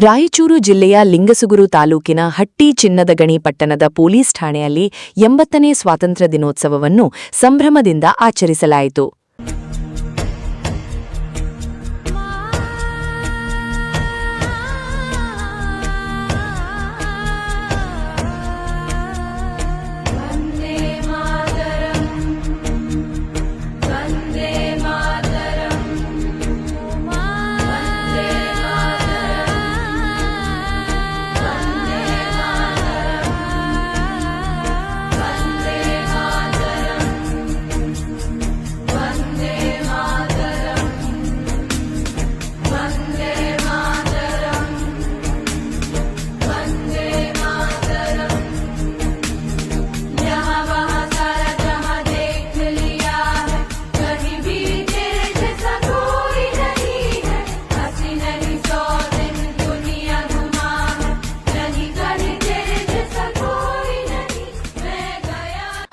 ರಾಯಚೂರು ಜಿಲ್ಲೆಯ ಲಿಂಗಸುಗೂರು ತಾಲೂಕಿನ ಹಟ್ಟಿ ಚಿನ್ನದಗಣಿ ಪಟ್ಟಣದ ಪೊಲೀಸ್ ಠಾಣೆಯಲ್ಲಿ 80ನೇ ಸ್ವಾತಂತ್ರ್ಯ ದಿನೋತ್ಸವವನ್ನು ಸಂಭ್ರಮದಿಂದ ಆಚರಿಸಲಾಯಿತು.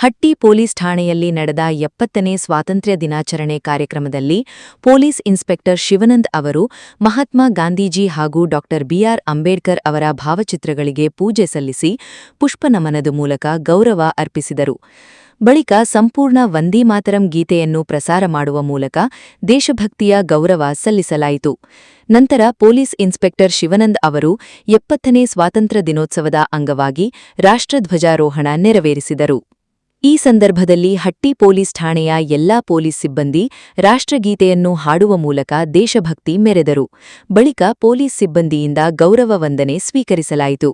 ಹಟ್ಟಿ ಪೊಲೀಸ್ ಠಾಣೆಯಲ್ಲಿ ನಡೆದ 70ನೇ ಸ್ವಾತಂತ್ರ್ಯ ದಿನಾಚರಣೆ ಕಾರ್ಯಕ್ರಮದಲ್ಲಿ ಪೊಲೀಸ್ ಇನ್ಸ್ಪೆಕ್ಟರ್ ಶಿವಾನಂದ್ ಅವರು ಮಹಾತ್ಮ ಗಾಂಧೀಜಿ ಹಾಗೂ ಡಾ ಬಿಆರ್ ಅಂಬೇಡ್ಕರ್ ಅವರ ಭಾವಚಿತ್ರಗಳಿಗೆ ಪೂಜೆ ಸಲ್ಲಿಸಿ ಪುಷ್ಪನಮನದ ಮೂಲಕ ಗೌರವ ಅರ್ಪಿಸಿದರು. ಬಳಿಕ ಸಂಪೂರ್ಣ ವಂದೇ ಮಾತರಂ ಗೀತೆಯನ್ನು ಪ್ರಸಾರ ಮಾಡುವ ಮೂಲಕ ದೇಶಭಕ್ತಿಯ ಗೌರವ ಸಲ್ಲಿಸಲಾಯಿತು. ನಂತರ ಪೊಲೀಸ್ ಇನ್ಸ್ಪೆಕ್ಟರ್ ಶಿವಾನಂದ್ ಅವರು 70ನೇ ಸ್ವಾತಂತ್ರ್ಯ ದಿನೋತ್ಸವದ ಅಂಗವಾಗಿ ರಾಷ್ಟ್ರಧ್ವಜಾರೋಹಣ ನೆರವೇರಿಸಿದರು. ಈ ಸಂದರ್ಭದಲ್ಲಿ ಹಟ್ಟಿ ಪೊಲೀಸ್ ಠಾಣೆಯ ಎಲ್ಲಾ ಪೊಲೀಸ್ ಸಿಬ್ಬಂದಿ ರಾಷ್ಟ್ರಗೀತೆಯನ್ನು ಹಾಡುವ ಮೂಲಕ ದೇಶಭಕ್ತಿ ಮೆರೆದರು. ಬಳಿಕ ಪೊಲೀಸ್ ಸಿಬ್ಬಂದಿಯಿಂದ ಗೌರವ ವಂದನೆ ಸ್ವೀಕರಿಸಲಾಯಿತು.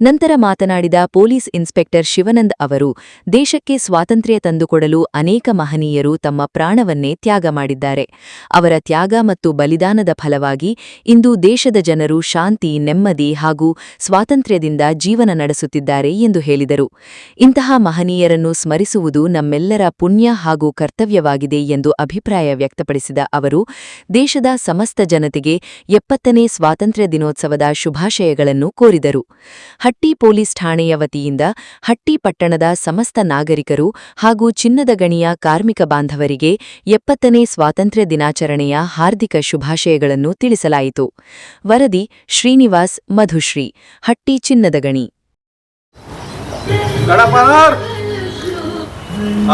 ನಂತರ ಮಾತನಾಡಿದ ಪೊಲೀಸ್ ಇನ್ಸ್ಪೆಕ್ಟರ್ ಶಿವಾನಂದ್ ಅವರು, ದೇಶಕ್ಕೆ ಸ್ವಾತಂತ್ರ್ಯ ತಂದುಕೊಡಲು ಅನೇಕ ಮಹನೀಯರು ತಮ್ಮ ಪ್ರಾಣವನ್ನೇ ತ್ಯಾಗ ಮಾಡಿದ್ದಾರೆ. ಅವರ ತ್ಯಾಗ ಮತ್ತು ಬಲಿದಾನದ ಫಲವಾಗಿ ಇಂದು ದೇಶದ ಜನರು ಶಾಂತಿ, ನೆಮ್ಮದಿ ಹಾಗೂ ಸ್ವಾತಂತ್ರ್ಯದಿಂದ ಜೀವನ ನಡೆಸುತ್ತಿದ್ದಾರೆ ಎಂದು ಹೇಳಿದರು. ಇಂತಹ ಮಹನೀಯರನ್ನು ಸ್ಮರಿಸುವುದು ನಮ್ಮೆಲ್ಲರ ಪುಣ್ಯ ಹಾಗೂ ಕರ್ತವ್ಯವಾಗಿದೆ ಎಂದು ಅಭಿಪ್ರಾಯ ವ್ಯಕ್ತಪಡಿಸಿದ ಅವರು, ದೇಶದ ಸಮಸ್ತ ಜನತೆಗೆ 70ನೇ ಸ್ವಾತಂತ್ರ್ಯ ದಿನೋತ್ಸವದ ಶುಭಾಶಯಗಳನ್ನು ಕೋರಿದರು. ಹಟ್ಟಿ ಪೊಲೀಸ್ ಠಾಣೆಯ ವತಿಯಿಂದ ಹಟ್ಟಿ ಪಟ್ಟಣದ ಸಮಸ್ತ ನಾಗರಿಕರು ಹಾಗೂ ಚಿನ್ನದ ಗಣಿಯ ಕಾರ್ಮಿಕ ಬಾಂಧವರಿಗೆ 70ನೇ ಸ್ವಾತಂತ್ರ್ಯ ದಿನಾಚರಣೆಯ ಹಾರ್ದಿಕ ಶುಭಾಶಯಗಳನ್ನು ತಿಳಿಸಲಾಯಿತು. ವರದಿ ಶ್ರೀನಿವಾಸ್ ಮಧುಶ್ರೀ, ಹಟ್ಟಿ ಚಿನ್ನದ ಗಣಿ.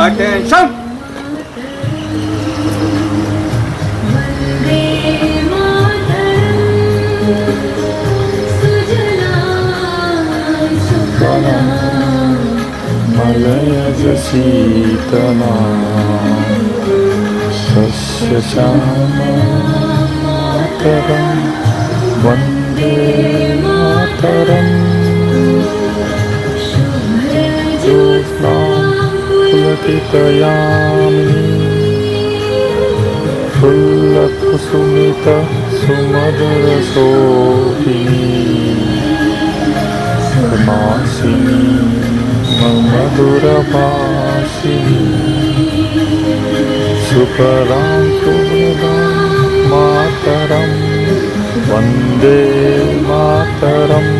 Attention! ಮಲಯಜ ಸೀತಮಾ ಸಸ್ಯಶ್ಯಾಮ ಮಾತರಂ ವಂದೇ ಮಾತರಂ पुलकितयामिनी फुल्लकुसुमित सुमधुरशोभिनी मासिनी मधुरभाषिनी सुकरां सुमृदां मातरं वन्दे मातरम्.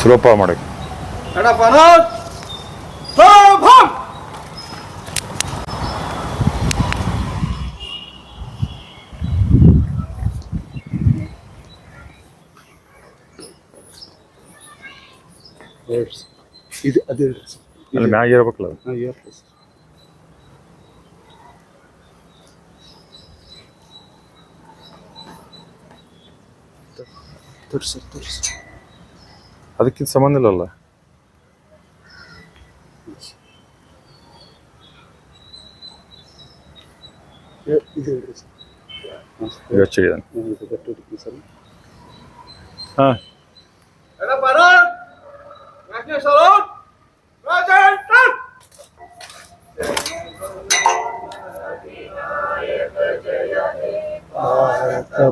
ಸುಲಭ ಮಾಡಕ್ಕೆ ಇದು ಅದೇ ಅಲ್ಲಿ ಮ್ಯಾಗ ಇರ್ಬೇಕಲ್ಲ ಅದು. ತೋರಿಸಿ ಅದಕ್ಕಿಂತ ಸಂಬಂಧ ಇಲ್ಲಲ್ಲ. ಇದು ಹೆಚ್ಚಿಗೆ ಹಾಂ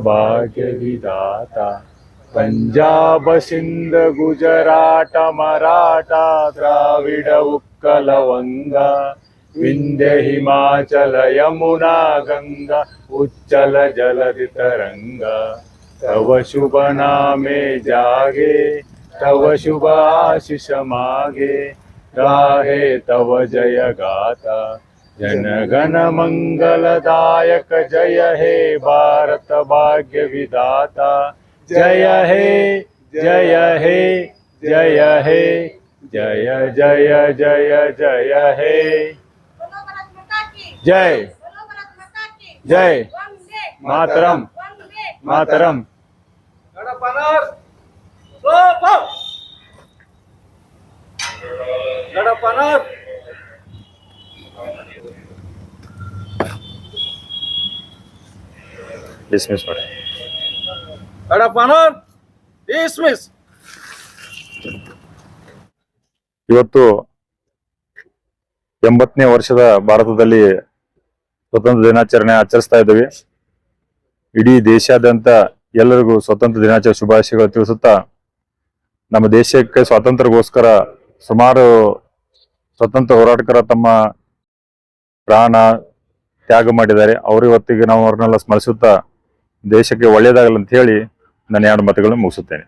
ಭಾಗ್ಯ ವಿಧಾತ ಪಂಜಾಬ ಸಿಂಧ ಗುಜರಾಟ ಮರಾಠ ದ್ರಾವಿಡ ಉಕ್ಕಲ ವಂಗ ವಿಂಧ್ಯ ಹಿಮಾಚಲ ಯಮುನಾ ಗಂಗಾ ಉಚ್ಚಲ ಜಲಧಿ ತರಂಗ ತವ ಶುಭ ನಾಮೆ ಜಾಗೆ तव शुभ आशीष मागे गाहे तव जय गाथा जन गण मंगलदायक जय हे भारत भाग्य विधाता जय हे जय हे जय हे जय जय जय जय हे जय जय मातरम मातरम ಡಿಸ್ಮಿಸ್ ಮಾಡಿ ಇವತ್ತು 80ನೇ ವರ್ಷದ ಭಾರತದಲ್ಲಿ ಸ್ವತಂತ್ರ ದಿನಾಚರಣೆ ಆಚರಿಸ್ತಾ ಇದ್ದೀವಿ. ಇಡೀ ದೇಶಾದ್ಯಂತ ಎಲ್ಲರಿಗೂ ಸ್ವತಂತ್ರ ದಿನಾಚರಣೆ ಶುಭಾಶಯಗಳು ತಿಳಿಸುತ್ತಾ, ನಮ್ಮ ದೇಶಕ್ಕೆ ಸ್ವಾತಂತ್ರ್ಯಕ್ಕೋಸ್ಕರ ಸುಮಾರು ಸ್ವತಂತ್ರ ಹೋರಾಟಗಾರ ತಮ್ಮ ಪ್ರಾಣ ತ್ಯಾಗ ಮಾಡಿದ್ದಾರೆ. ಅವರು ಇವತ್ತಿಗೆ ನಾವು ಅವ್ರನ್ನೆಲ್ಲ ಸ್ಮರಿಸುತ್ತಾ ದೇಶಕ್ಕೆ ಒಳ್ಳೆಯದಾಗಲ್ಲ ಅಂತ ಹೇಳಿ ನನ್ನ 2 ಮಾತುಗಳನ್ನು ಮುಗಿಸುತ್ತೇನೆ.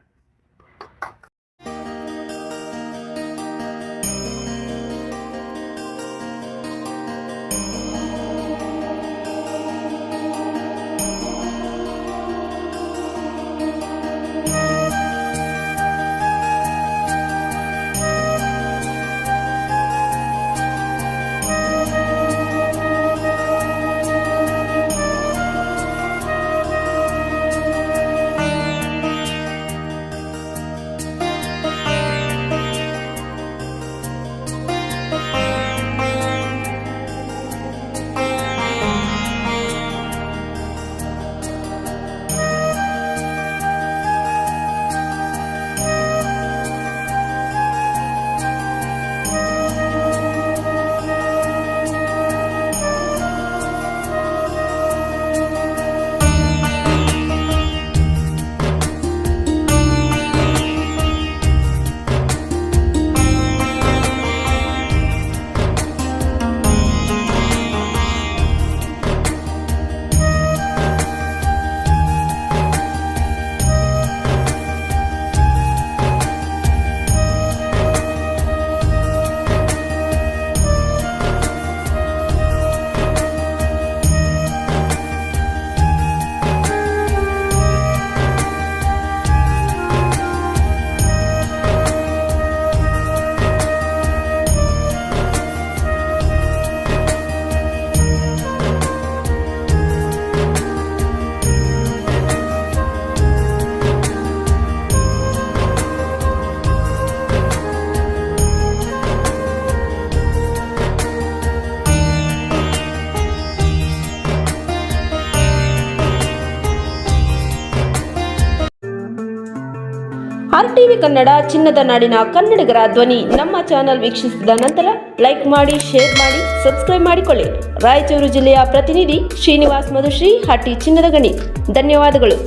RTV ಕನ್ನಡ ಚಿನ್ನದ ನಾಡಿನ ಕನ್ನಡಿಗರ ಧ್ವನಿ. ನಮ್ಮ ಚಾನೆಲ್ ವೀಕ್ಷಿಸಿದ ನಂತರ ಲೈಕ್ ಮಾಡಿ, ಶೇರ್ ಮಾಡಿ, ಸಬ್ಸ್ಕ್ರೈಬ್ ಮಾಡಿಕೊಳ್ಳಿ. ರಾಯಚೂರು ಜಿಲ್ಲೆಯ ಪ್ರತಿನಿಧಿ ಶ್ರೀನಿವಾಸ್ ಮಧುಶ್ರೀ, ಹಟ್ಟಿ ಚಿನ್ನದ ಗಣಿ. ಧನ್ಯವಾದಗಳು.